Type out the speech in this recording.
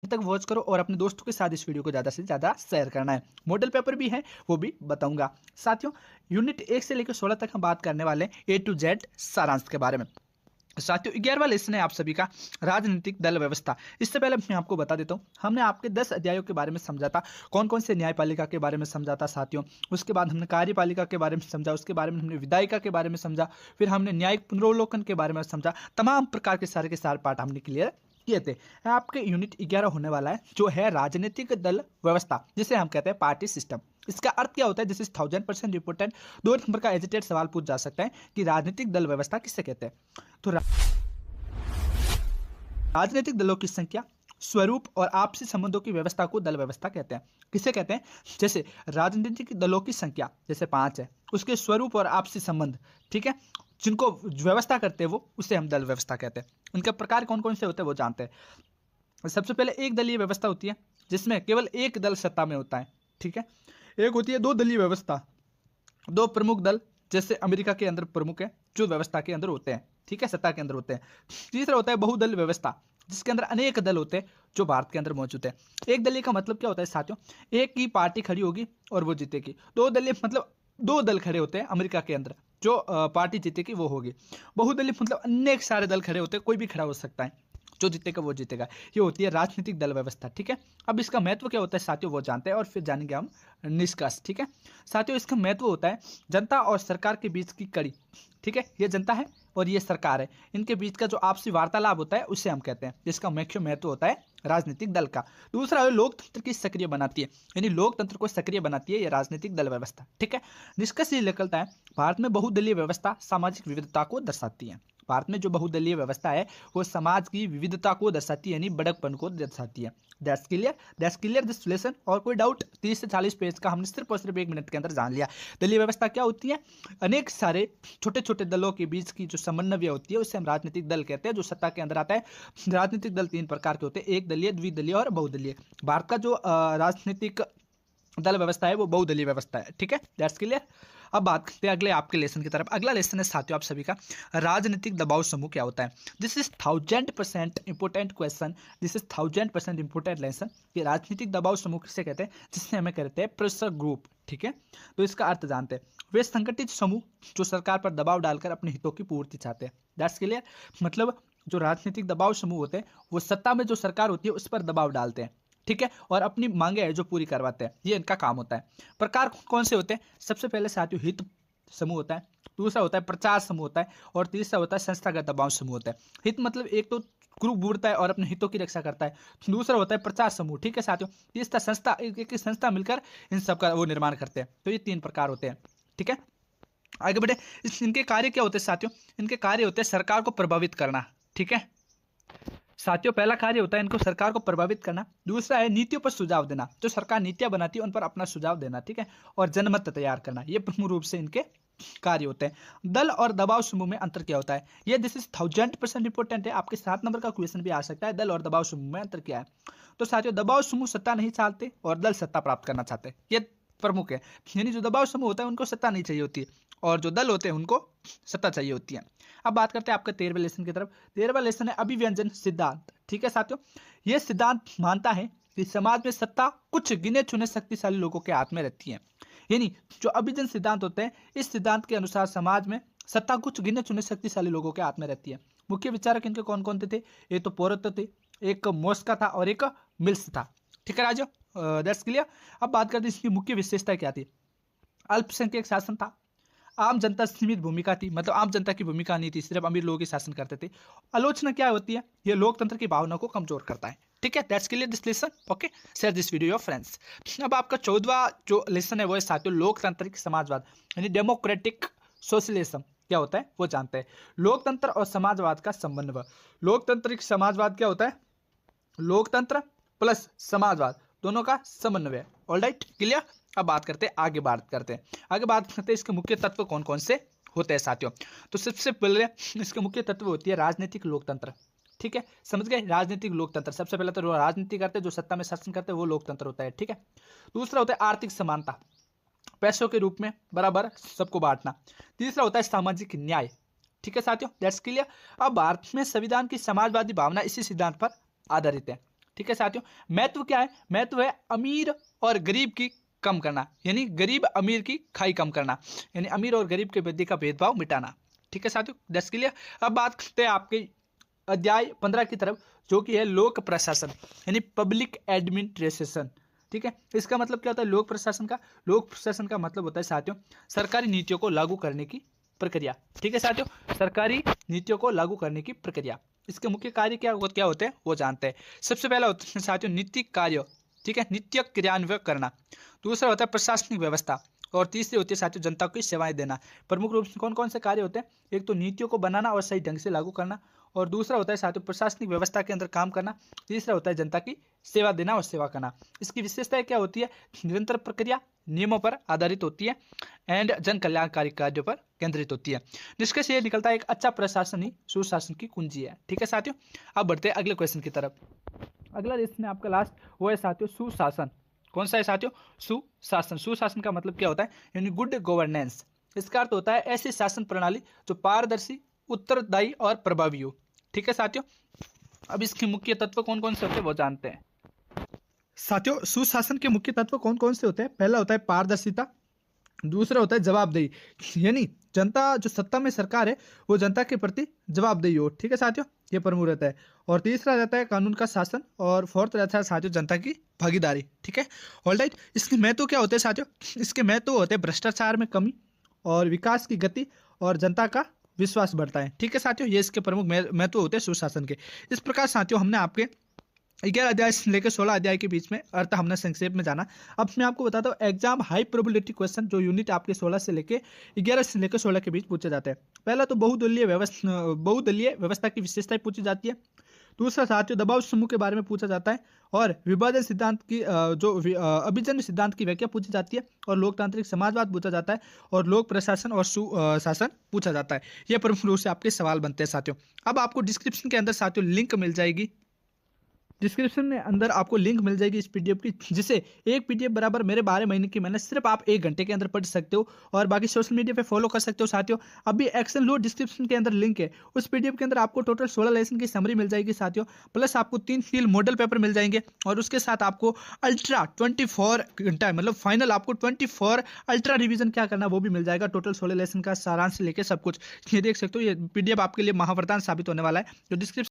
तक वॉच करो और अपने दोस्तों के साथ इस वीडियो को ज़्यादा से ज़्यादा शेयर करना है। मॉडल पेपर भी है, वो भी बताऊंगा। साथियों, यूनिट 1 से लेकर 16 तक हम बात करने वाले हैं A to Z सारांश के बारे में। साथियों, 11वां लेसन है आप सभी का राजनीतिक दल व्यवस्था। इससे पहले मैं आपको बता देता हूं, हमने आपके 10 अध्यायों के बारे में समझा था। कौन कौन से न्यायपालिका के बारे में समझा था साथियों। उसके बाद हमने कार्यपालिका के बारे में समझा, उसके बारे में हमने विधायिका के बारे में समझा, फिर हमने न्यायिक पुनरावलोकन के बारे में समझा। तमाम प्रकार के सारे पार्ट हमने क्लियर किए थे। आपके यूनिट 11 होने वाला है जो है राजनीतिक दल व्यवस्था, जिसे हम कहते हैं पार्टी सिस्टम। इसका अर्थ क्या होता है? This is 1000% important. 2 नंबर का एजिटेड सवाल पूछ जा सकता है कि राजनीतिक दल व्यवस्था किसे कहते हैं। तो राजनीतिक दलों की संख्या, स्वरूप और आपसी संबंधों की व्यवस्था को दल व्यवस्था कहते हैं। किसे कहते हैं? जैसे राजनीतिक दलों की संख्या जैसे 5 है, उसके स्वरूप और आपसी संबंध, ठीक है, जिनको व्यवस्था करते हैं वो, उसे हम दल व्यवस्था कहते हैं। उनके प्रकार कौन कौन से होते हैं वो जानते हैं। सबसे पहले एक दलीय व्यवस्था होती है जिसमें केवल एक दल सत्ता में होता है, ठीक है। एक होती है 2 दलीय व्यवस्था, 2 प्रमुख दल, जैसे अमेरिका के अंदर प्रमुख है जो व्यवस्था के अंदर होते हैं, ठीक है, सत्ता के अंदर होते हैं। तीसरा होता है बहुदल व्यवस्था, जिसके अंदर अनेक दल होते हैं जो भारत के अंदर मौजूद है। एक दलीय का मतलब क्या होता है साथियों? एक ही पार्टी खड़ी होगी और वो जीतेगी। 2 दलीय मतलब 2 दल खड़े होते हैं अमेरिका के अंदर, जो पार्टी जीतेगी वो होगी। बहुदलीय मतलब अनेक सारे दल खड़े होते हैं, कोई भी खड़ा हो सकता है, जो जीतेगा वो जीतेगा। ये होती है राजनीतिक दल व्यवस्था, ठीक है। अब इसका महत्व क्या होता है साथियों वो जानते हैं और फिर जानेंगे हम निष्कर्ष, ठीक है। साथियों, इसका महत्व होता है जनता और सरकार के बीच की कड़ी, ठीक है। ये जनता है और ये सरकार है, इनके बीच का जो आपसी वार्तालाप होता है उसे हम कहते हैं, जिसका मुख्य महत्व होता है राजनीतिक दल का। दूसरा है लोकतंत्र की सक्रिय बनाती है, यानी लोकतंत्र को सक्रिय बनाती है ये राजनीतिक दल व्यवस्था, ठीक है। निष्कर्ष ये निकलता है भारत में बहुदलीय व्यवस्था सामाजिक विविधता को दर्शाती है। भारत में जो बहुदलीय व्यवस्था है वो समाज की विविधता को दर्शाती है, यानी बड़कपन को दर्शाती है। That's clear this lesson. और कोई डाउट? 30 से 40 पेज का हमने सिर्फ और सिर्फ 1 मिनट के अंदर जान लिया। दलीय व्यवस्था क्या होती है? अनेक सारे छोटे छोटे दलों के बीच की जो समन्वय होती है उसे हम राजनीतिक दल कहते हैं, जो सत्ता के अंदर आता है। राजनीतिक दल 3 प्रकार के होते हैं, एक दलीय, द्विदलीय और बहुदलीय। भारत का जो राजनीतिक दल व्यवस्था है वो बहुदलीय व्यवस्था है, ठीक है। That's clear. अब बात करते हैं अगले आपके लेसन की तरफ। अगला लेसन है साथियों आप सभी का राजनीतिक दबाव समूह क्या होता है। This is 1000% important question, this is 1000% important lesson. ये राजनीतिक दबाव समूह किसे कहते हैं? जिससे हमें कहते हैं प्रेशर ग्रुप, ठीक है। तो इसका अर्थ जानते हैं, वे संगठित समूह जो सरकार पर दबाव डालकर अपने हितों की पूर्ति चाहते हैं। That's clear. मतलब जो राजनीतिक दबाव समूह होते हैं वो सत्ता में जो सरकार होती है उस पर दबाव डालते हैं, ठीक है, और अपनी मांगे है जो पूरी करवाते हैं, ये इनका काम होता है। प्रकार कौन से होते हैं? सबसे पहले साथियों हित समूह होता है, दूसरा होता है प्रचार समूह होता है, और तीसरा होता है संस्थागत दबाव समूह होता है। हित मतलब एक तो ग्रुप बुड़ता है और अपने हितों की रक्षा करता है, दूसरा होता है प्रचार समूह, ठीक है साथियों। तीसरा संस्था, एक संस्था मिलकर इन सब का वो निर्माण करते हैं। तो ये 3 प्रकार होते हैं, ठीक है। आगे बढ़े। इनके कार्य क्या होते हैं साथियों? इनके कार्य होते हैं सरकार को प्रभावित करना, ठीक है साथियों। पहला कार्य होता है इनको सरकार को प्रभावित करना, दूसरा है नीतियों पर सुझाव देना, जो सरकार नीतियां बनाती है उन पर अपना सुझाव देना, ठीक है, और जनमत तैयार करना। ये प्रमुख रूप से इनके कार्य होते हैं। दल और दबाव समूह में अंतर क्या होता है? ये दिस इज 1000% इंपोर्टेंट है, आपके 7 नंबर का क्वेश्चन भी आ सकता है। दल और दबाव समूह में अंतर क्या है? तो साथियों दबाव समूह सत्ता नहीं चाहते और दल सत्ता प्राप्त करना चाहते हैं, ये प्रमुख है। यानी जो दबाव समूह होता है उनको सत्ता नहीं चाहिए होती और जो दल होते हैं उनको सत्ता चाहिए होती है। अब बात करते हैं आपके 13वें लेसन की तरफ। 13वां लेसन है अभिव्यंजन सिद्धांत, ठीक है साथियों। यह सिद्धांत मानता है कि समाज में सत्ता कुछ गिने चुने शक्तिशाली लोगों के हाथ में रहती है। यानी जो अभिव्यंजन सिद्धांत होते हैं, इस सिद्धांत के अनुसार समाज में सत्ता कुछ गिने चुने शक्तिशाली लोगों के हाथ में रहती है। मुख्य विचारक इनके कौन कौन थे? ये तो पोरत थे, एक मोस्का था और एक मिल्स था, ठीक है राजो। That's clear. अब बात करते हैं इसकी मुख्य विशेषता क्या थी। अल्पसंख्यक शासन था, आम जनता सीमित भूमिका थी, मतलब आम जनता की भूमिका नहीं थी, सिर्फ अमीर लोगों की शासन करते थे। आलोचना क्या होती है? ये लोकतंत्र की भावना को कमजोर करता है, ठीक है। That's clear this lesson. Okay, share this video your friends. अब आपका 14वां जो लेसन है वो है साथियों लोकतांत्रिक समाजवाद, यानी डेमोक्रेटिक सोशलिज्म क्या होता है वो जानते हैं। लोकतंत्र और समाजवाद का समन्वय। लोकतांत्रिक समाजवाद क्या होता है? लोकतंत्र प्लस समाजवाद दोनों का समन्वय। Alright, clear. अब बात करते हैं आगे बात करते हैं इसके मुख्य तत्व कौन कौन से होते हैं साथियों। तो सबसे पहले इसके मुख्य तत्व होती है राजनीतिक लोकतंत्र, ठीक है, समझ गए। राजनीतिक लोकतंत्र सबसे पहले तो राजनीति करते हैं, जो सत्ता में शासन करते हैं वो लोकतंत्र होता है, ठीक है। दूसरा होता है आर्थिक समानता, पैसों के रूप में बराबर सबको बांटना। तीसरा होता है सामाजिक न्याय, ठीक है साथियों। That's clear. अब भारत में संविधान की समाजवादी भावना इसी सिद्धांत पर आधारित है, ठीक है साथियों। महत्व क्या है? महत्व है अमीर और गरीब की कम करना, यानी गरीब अमीर की खाई कम करना, यानी अमीर और गरीब के बीच का भेदभाव मिटाना। ठीक है साथियों, दैट्स क्लियर। अब बात करते हैं आपके अध्याय 15 की तरफ, जो कि है लोक प्रशासन यानी पब्लिक एडमिनिस्ट्रेशन। ठीक है, इसका मतलब क्या होता है लोक प्रशासन का? लोक प्रशासन का मतलब होता है साथियों सरकारी नीतियों को लागू करने की प्रक्रिया। ठीक है साथियों, सरकारी नीतियों को लागू करने की प्रक्रिया। इसके मुख्य कार्य क्या क्या होते हैं वो जानते हैं। सबसे पहला होता है साथियों नीति कार्य, ठीक है, नीति क्रियान्वयन करना। दूसरा होता है प्रशासनिक व्यवस्था, और तीसरी होती है साथियों जनता को सेवाएं देना। प्रमुख रूप से कौन कौन से कार्य होते हैं? एक तो नीतियों को बनाना और सही ढंग से लागू करना, और दूसरा होता है साथियों प्रशासनिक व्यवस्था के अंदर काम करना, तीसरा होता है जनता की सेवा देना और सेवा करना। इसकी विशेषताएं क्या होती है? निरंतर प्रक्रिया, नियमों पर आधारित होती है, एंड जन कल्याणकारी कार्यों पर केंद्रित होती है। निष्कर्ष ये निकलता है एक अच्छा प्रशासन ही सुशासन की कुंजी है। ठीक है साथियों, अब बढ़ते हैं अगले क्वेश्चन की तरफ। अगला इसमें आपका लास्ट वो है साथियों सुशासन। कौन सा है साथियों? सुशासन। सुशासन का मतलब क्या होता है? यानी गुड गवर्नेंस। इसका अर्थ होता है ऐसी शासन प्रणाली जो पारदर्शी, उत्तरदायी और प्रभावी हो। ठीक है साथियों, अब इसके मुख्य तत्व कौन कौन से होते हैं वो जानते हैं। साथियों सुशासन के मुख्य तत्व कौन कौन से होते हैं? पहला होता है पारदर्शिता, दूसरा होता है जवाबदेही, यानी जनता जो सत्ता में सरकार है वो जनता के प्रति जवाबदेही हो। ठीक है साथियों, ये प्रमुख रहता है। और तीसरा रहता है कानून का शासन, और फोर्थ रहता है साथियों जनता की भागीदारी। ठीक है, ऑलराइट। इसके महत्व क्या होते हैं साथियों? इसके महत्व होते हैं भ्रष्टाचार में कमी, और विकास की गति, और जनता का विश्वास बढ़ता है। ठीक है साथियों, ये इसके प्रमुख महत्व होते हैं सुशासन के। इस प्रकार साथियों हमने आपके 11 अध्याय से लेकर 16 अध्याय के बीच में अर्थ हमने संक्षेप में जाना। अब मैं आपको बताता हूँ एग्जाम हाई प्रोबेबिलिटी क्वेश्चन जो यूनिट आपके 16 से लेकर 11 से लेकर 16 के बीच पूछे जाते हैं। पहला तो बहुदलीय व्यवस्था की विशेषताएं पूछी जाती है। दूसरा साथियों दबाव समूह के बारे में पूछा जाता है, और विभाजन सिद्धांत की अभिजन्य सिद्धांत की व्याख्या पूछी जाती है, और लोकतांत्रिक समाजवाद पूछा जाता है, और लोक प्रशासन और सुशासन पूछा जाता है। यह प्रमुख रूप से आपके सवाल बनते हैं साथियों। अब आपको डिस्क्रिप्शन के अंदर साथियों लिंक मिल जाएगी, डिस्क्रिप्शन में अंदर आपको लिंक मिल जाएगी इस पीडीएफ की, जिसे एक पीडीएफ बराबर मेरे 12 महीने की मेहनत सिर्फ आप 1 घंटे के अंदर पढ़ सकते हो, और बाकी सोशल मीडिया पे फॉलो कर सकते हो साथियों। अभी एक्शन लो, डिस्क्रिप्शन के अंदर लिंक है, उस पीडीएफ के अंदर आपको टोटल 16 लेसन की समरी मिल जाएगी साथियों, प्लस आपको 3 फील मॉडल पेपर मिल जाएंगे, और उसके साथ आपको अल्ट्रा 24 घंटा मतलब फाइनल आपको 24 अल्ट्रा रिविजन क्या करना वो भी मिल जाएगा। टोटल 16 लेसन का सारांश लेके सब कुछ ये देख सकते हो। ये पीडीएफ आपके लिए महावरदान साबित होने वाला है। जो डिस्क्रिप्शन